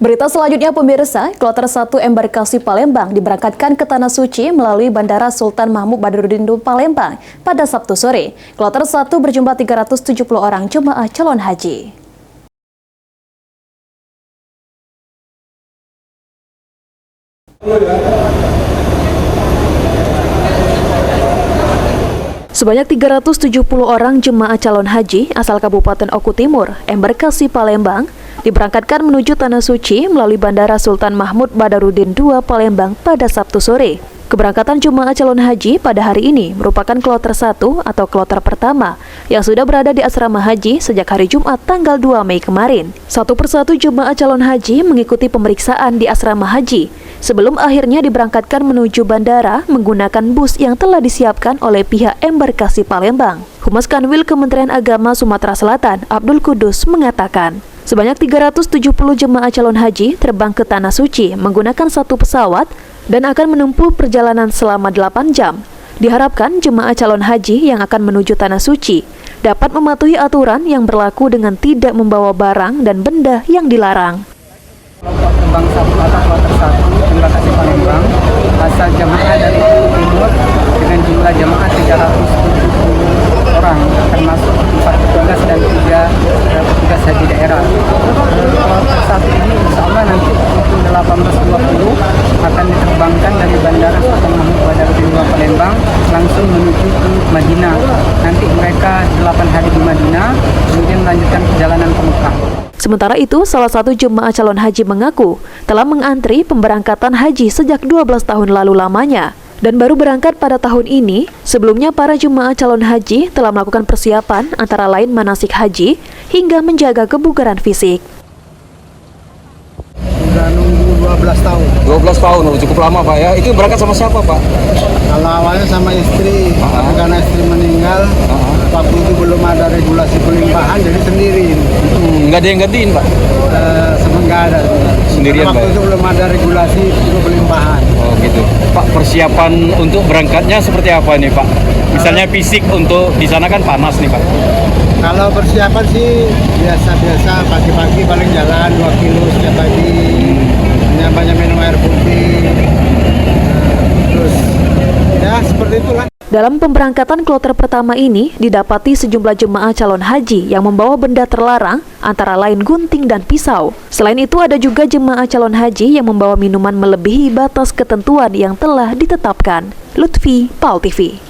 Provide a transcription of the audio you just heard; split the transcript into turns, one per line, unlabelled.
Berita selanjutnya pemirsa, kloter 1 embarkasi Palembang diberangkatkan ke Tanah Suci melalui Bandara Sultan Mahmud Badarudin II Palembang pada Sabtu sore. Kloter 1 berjumlah 370 orang jemaah calon haji. Sebanyak 370 orang jemaah calon haji asal Kabupaten Oku Timur, embarkasi Palembang, diberangkatkan menuju Tanah Suci melalui Bandara Sultan Mahmud Badarudin II Palembang pada Sabtu sore. Keberangkatan jemaah calon haji pada hari ini merupakan kloter 1 atau kloter pertama yang sudah berada di asrama haji sejak hari Jumat tanggal 2 Mei kemarin. Satu persatu jemaah calon haji mengikuti pemeriksaan di asrama haji sebelum akhirnya diberangkatkan menuju bandara menggunakan bus yang telah disiapkan oleh pihak embarkasi Palembang. Humas Kanwil Kementerian Agama Sumatera Selatan, Abdul Kudus, mengatakan, sebanyak 370 jemaah calon haji terbang ke Tanah Suci menggunakan satu pesawat dan akan menempuh perjalanan selama 8 jam. Diharapkan jemaah calon haji yang akan menuju Tanah Suci dapat mematuhi aturan yang berlaku dengan tidak membawa barang dan benda yang dilarang.
Kelompok terbang 1 atau kloter 1 embarkasi Palembang asal jemaah dari Timur dengan jumlah jemaah 370 orang termasuk 4 petugas dan 3 petugas haji daerah. Kloter 1 ini insya Allah nanti pukul 18.20 akan diterbangkan dari Bandara Sultan Mahmud Badarudin II Palembang langsung menuju ke Madinah. Nanti mereka 8 hari di Madinah, kemudian melanjutkan perjalanan ke Mekah.
Sementara itu, salah satu jemaah calon haji mengaku telah mengantri pemberangkatan haji sejak 12 tahun lalu lamanya dan baru berangkat pada tahun ini. Sebelumnya, para jemaah calon haji telah melakukan persiapan antara lain manasik haji hingga menjaga kebugaran fisik.
Udah nunggu 12 tahun.
12 tahun, cukup lama Pak ya. Itu berangkat sama siapa Pak?
Kalau awalnya sama istri, tapi karena istri meninggal, waktu itu belum ada regulasi pelimpahan, jadi sendiri.
Nggak ada yang gantiin Pak?
Nggak ada.
Sendirian
waktu
Pak?
itu belum ada regulasi untuk pelimpahan.
Oh gitu. Pak, persiapan untuk berangkatnya seperti apa nih Pak? Misalnya fisik untuk di sana kan panas nih Pak.
Kalau persiapan sih biasa-biasa, pagi-pagi paling jalan 2 kilo setiap pagi, banyak minum air putih, terus ya seperti itulah.
Dalam pemberangkatan kloter pertama ini, didapati sejumlah jemaah calon haji yang membawa benda terlarang, antara lain gunting dan pisau. Selain itu, ada juga jemaah calon haji yang membawa minuman melebihi batas ketentuan yang telah ditetapkan. Lutfi, PAL TV.